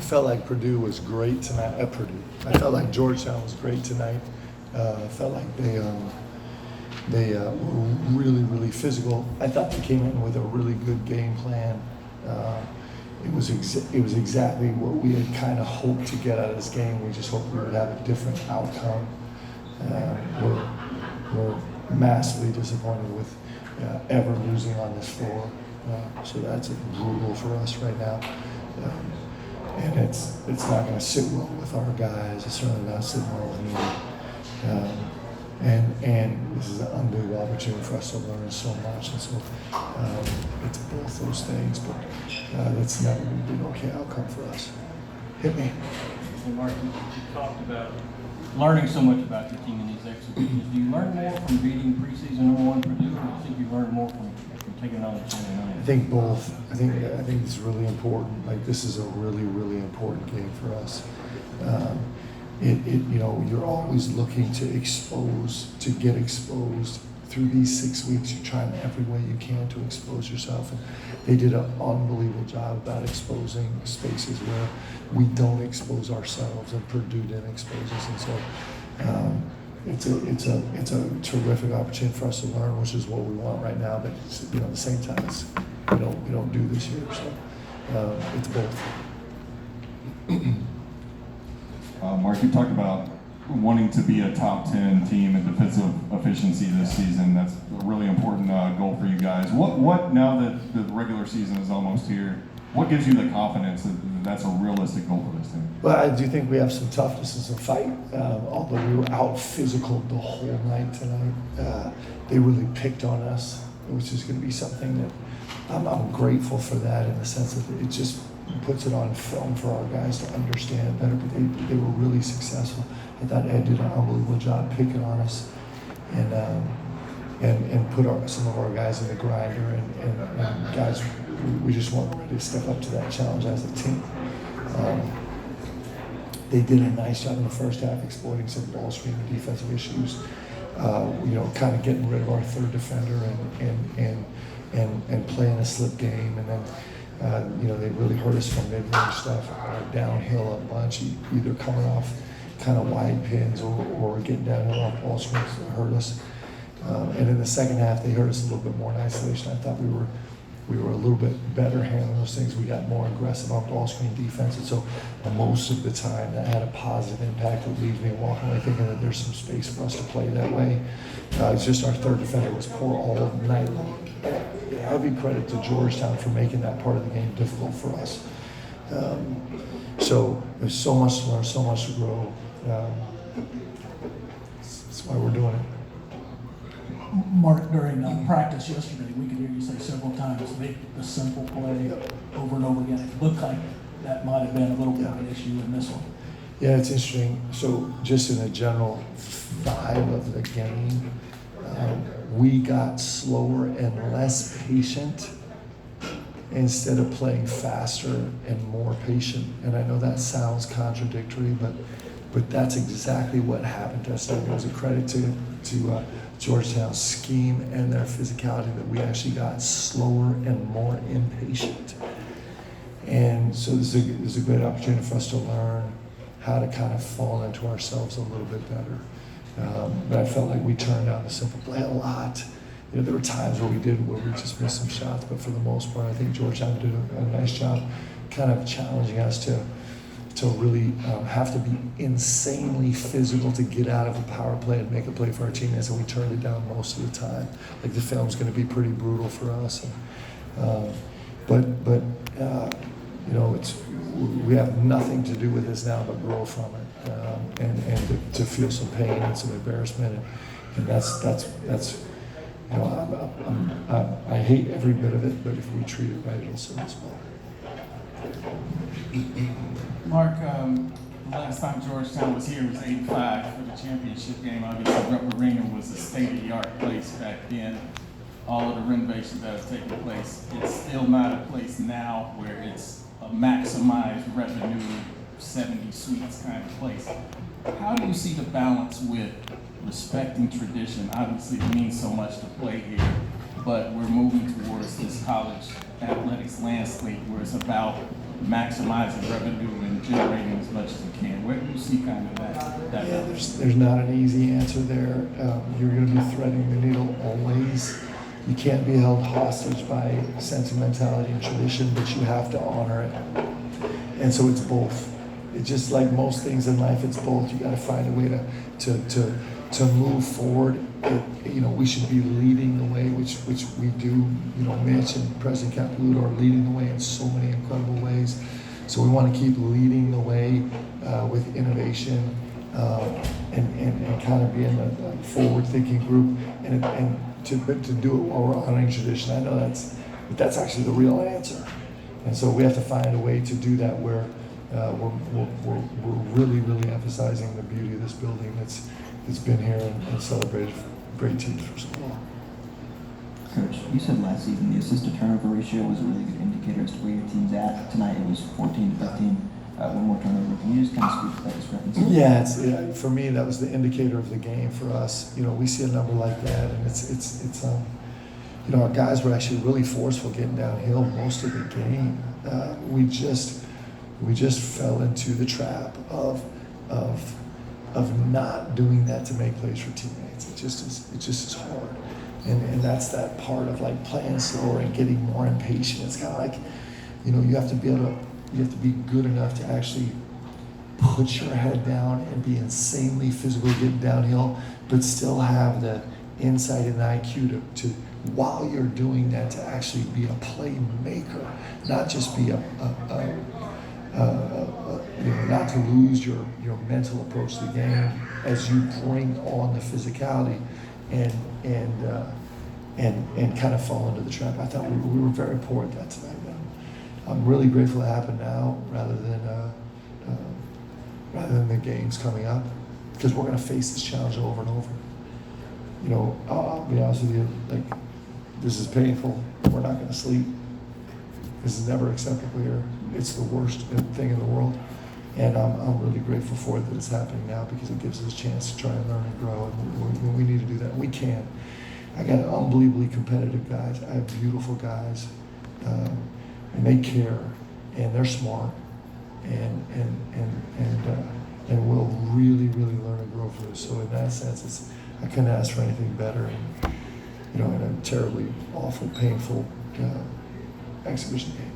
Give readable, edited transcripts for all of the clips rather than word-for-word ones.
felt like Purdue was great tonight. I felt like Georgetown was great tonight. I felt like they were really, really physical. I thought they came in with a really good game plan. It was exactly what we had kind of hoped to get out of this game. We just hoped we would have a different outcome. We're massively disappointed with ever losing on this floor. So that's brutal for us right now. And it's not going to sit well with our guys. It's certainly not sitting well with me. And this is an unbelievable opportunity for us to learn so much. And so it's both those things, but that's never going to be an okay outcome for us. Hit me. Well, Mark, you talked about learning so much about your team in these exhibitions. Do you learn more from beating preseason #1 Purdue, or do you think you learn more from taking on the China? I think both. I think it's really important. Like, this is a really, really important game for us. You're always looking to get exposed. Through these 6 weeks, you're trying every way you can to expose yourself. And they did an unbelievable job about exposing spaces where we don't expose ourselves, and Purdue didn't expose us. And so it's a terrific opportunity for us to learn, which is what we want right now. But at the same time, we don't do this year, so it's both. Mark, you talked about wanting to be a top 10 team in defensive efficiency this season. That's a really important goal for you guys. What now that the regular season is almost here, what gives you the confidence that that's a realistic goal for this team? Well, I do think we have some toughness and some fight. Although we were out physical the whole night tonight, they really picked on us, which is going to be something that I'm grateful for that, in the sense that it just puts it on film for our guys to understand it better. But they were really successful. I thought Ed did an unbelievable job picking on us, and put some of our guys in the grinder, and guys, we just weren't ready to step up to that challenge as a team. They did a nice job in the first half exploiting some ball screen and defensive issues. Kind of getting rid of our third defender and playing a slip game, and then. They really hurt us from mid-range stuff, downhill a bunch, either coming off kind of wide pins or getting downhill off ball screens that hurt us. And in the second half, they hurt us a little bit more in isolation. I thought we were a little bit better handling those things. We got more aggressive on ball screen defense, and so most of the time that had a positive impact. It leaves me walking away thinking that there's some space for us to play that way. It's just our third defender was poor all night long. Heavy credit to Georgetown for making that part of the game difficult for us. So there's so much to learn, so much to grow. That's why we're doing it. Mark, during practice yesterday, we could hear you say several times, make the simple play over and over again. It looked like that might have been a little bit of an issue in this one. Yeah, it's interesting. So just in a general vibe of the game, we got slower and less patient instead of playing faster and more patient. And I know that sounds contradictory, but that's exactly what happened to us. It was a credit to Georgetown's scheme and their physicality that we actually got slower and more impatient. And so this is a great opportunity for us to learn how to kind of fall into ourselves a little bit better. But I felt like we turned down the simple play a lot. There were times where we just missed some shots, but for the most part, I think Georgetown did a nice job kind of challenging us to really have to be insanely physical to get out of a power play and make a play for our teammates, and we turned it down most of the time. Like, the film's going to be pretty brutal for us. We have nothing to do with this now but grow from it, and to feel some pain and some embarrassment, and that's I hate every bit of it, but if we treat it right, it'll serve us well. Mark, last time Georgetown was here was '85 for the championship game. Obviously, Rupp Arena was a state-of-the-art place back then. All of the renovations that have taken place, it's still not a place now where it's a maximized revenue, 70 suites kind of place. How do you see the balance with respecting tradition? Obviously, it means so much to play here, but we're moving towards this college athletics landscape where it's about maximizing revenue and generating as much as you can? Where do you see kind of that Yeah, balance? there's not an easy answer there. You're going to be threading the needle always. You can't be held hostage by sentimentality and tradition, but you have to honor it. And so it's both. It's just like most things in life, it's both. You got to find a way to move forward. We should be leading the way, which we do. Mitch and President Capilouto are leading the way in so many incredible ways. So we want to keep leading the way with innovation and kind of being a forward-thinking group, and to do it while we're honoring tradition. I know that's actually the real answer, and so we have to find a way to do that where we're really, really emphasizing the beauty of this building that's been here and celebrated great teams for so long. Coach, you said last season the assist to turnover ratio was a really good indicator as to where your team's at. Tonight it was 14-15. One more turnover. Can you just kind of speak to that discrepancy? Yeah, for me that was the indicator of the game for us. We see a number like that, and it's our guys were actually really forceful getting downhill most of the game. We just fell into the trap of not doing that to make plays for teammates. It just is hard. And that's that part of like playing slower and getting more impatient. It's kind of like, you have to be good enough to actually put your head down and be insanely physical getting downhill, but still have the insight and IQ to while you're doing that, to actually be a playmaker, not just be not to lose your mental approach to the game as you bring on the physicality and kind of fall into the trap. I thought we were very poor at that tonight. I'm really grateful it happened now rather than the games coming up, because we're going to face this challenge over and over. I'll be honest with you, like, this is painful. We're not going to sleep. This is never acceptable here. It's the worst thing in the world. And I'm really grateful for it that it's happening now, because it gives us a chance to try and learn and grow. And we need to do that. We can. I got unbelievably competitive guys. I have beautiful guys. And they care, and they're smart, and will really, really learn and grow from this. So in that sense, I couldn't ask for anything better. And, in a terribly awful, painful exhibition game.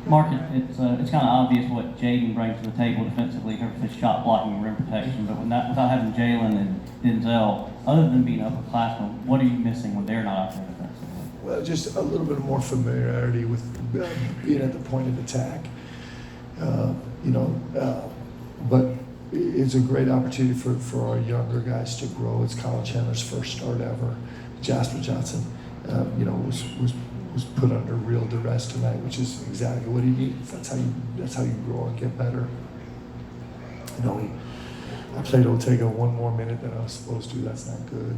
Mark, it's kind of obvious what Jaden brings to the table defensively, his shot blocking and rim protection, but without having Jalen and Denzel, other than being upperclassmen, what are you missing when they're not out there defensively? Well, just a little bit more familiarity with being at the point of attack. But it's a great opportunity for our younger guys to grow. It's Colin Chandler's first start ever. Jasper Johnson, was put under real duress tonight, which is exactly what he needs. That's how you grow and get better. I played Ortega one more minute than I was supposed to. That's not good.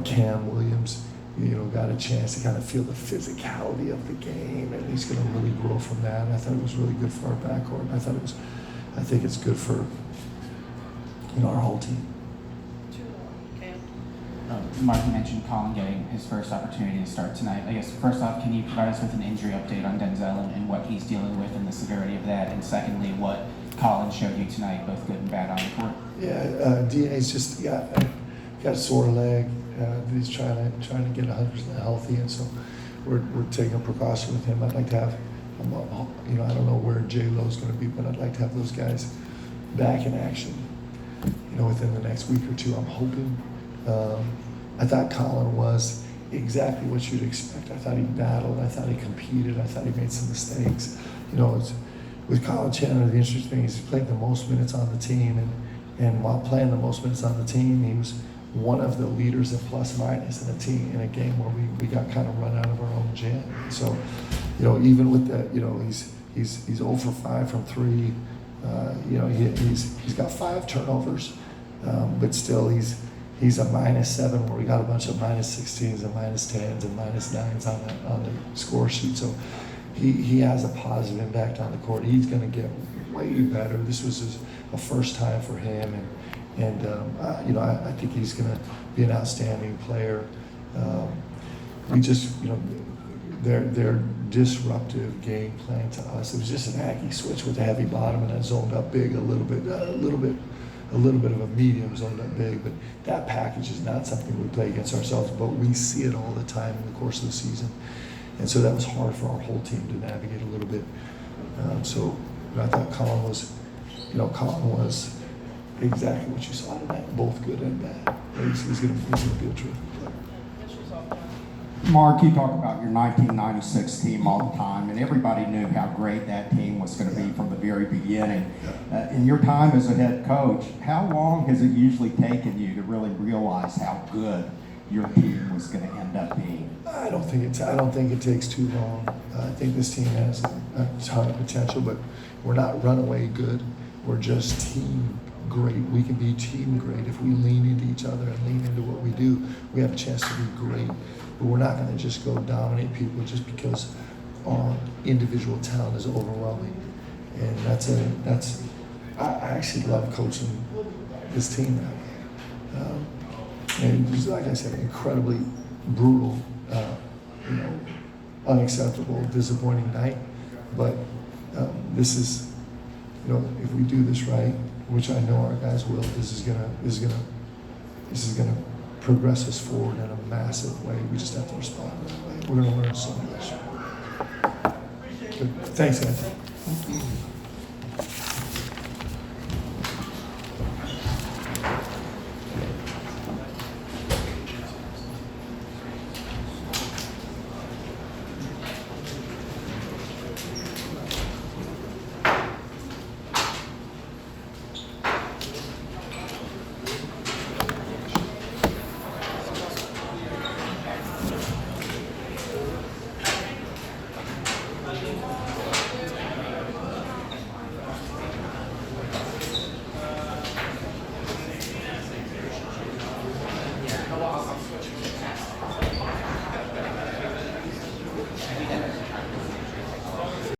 Cam Williams, got a chance to kind of feel the physicality of the game, and he's going to really grow from that. And I thought it was really good for our backcourt. I think it's good for our whole team. Mark, you mentioned Colin getting his first opportunity to start tonight. I guess first off, can you provide us with an injury update on Denzel and what he's dealing with and the severity of that? And secondly, what Colin showed you tonight, both good and bad, on the court? Yeah, DA's just got a sore leg. He's trying to get 100% healthy, and so we're taking a precaution with him. I'd like to have, I don't know where J Lo's going to be, but I'd like to have those guys back in action, within the next week or two. I'm hoping. I thought Colin was exactly what you'd expect. I thought he battled. I thought he competed. I thought he made some mistakes. With Colin Chandler, the interesting thing is he played the most minutes on the team, and while playing the most minutes on the team, he was one of the leaders in plus minus in a team in a game where we got kind of run out of our own gym. So, even with that, he's 0 for 5 from 3. He's got 5 turnovers, but still he's a -7 where we got a bunch of -16s and -10s and -9s on the score sheet. So he has a positive impact on the court. He's going to get way better. This was a first time for him, and I think he's going to be an outstanding player. We just their disruptive game plan to us. It was just an Aggie switch with a heavy bottom and then zoned up big a little bit of a medium zoned up big. But that package is not something we play against ourselves, but we see it all the time in the course of the season. And so that was hard for our whole team to navigate a little bit. So I thought Colin was exactly what you saw tonight, both good and bad. He's going to be a terrific player. Mark, you talk about your 1996 team all the time, and everybody knew how great that team was going to be from the very beginning. In your time as a head coach, how long has it usually taken you to really realize how good your team was going to end up being? I don't think it takes too long. I think this team has a ton of potential, but we're not runaway good. We're just team great. We can be team great if we lean into each other and lean into what we do. We have a chance to be great, but we're not going to just go dominate people just because our individual talent is overwhelming. And I actually love coaching this team now. And just like I said, incredibly brutal, unacceptable, disappointing night. But this is, if we do this right, which I know our guys will, this is gonna progress us forward in a massive way. We just have to respond that way. We're gonna learn so much. Good. Thanks, guys.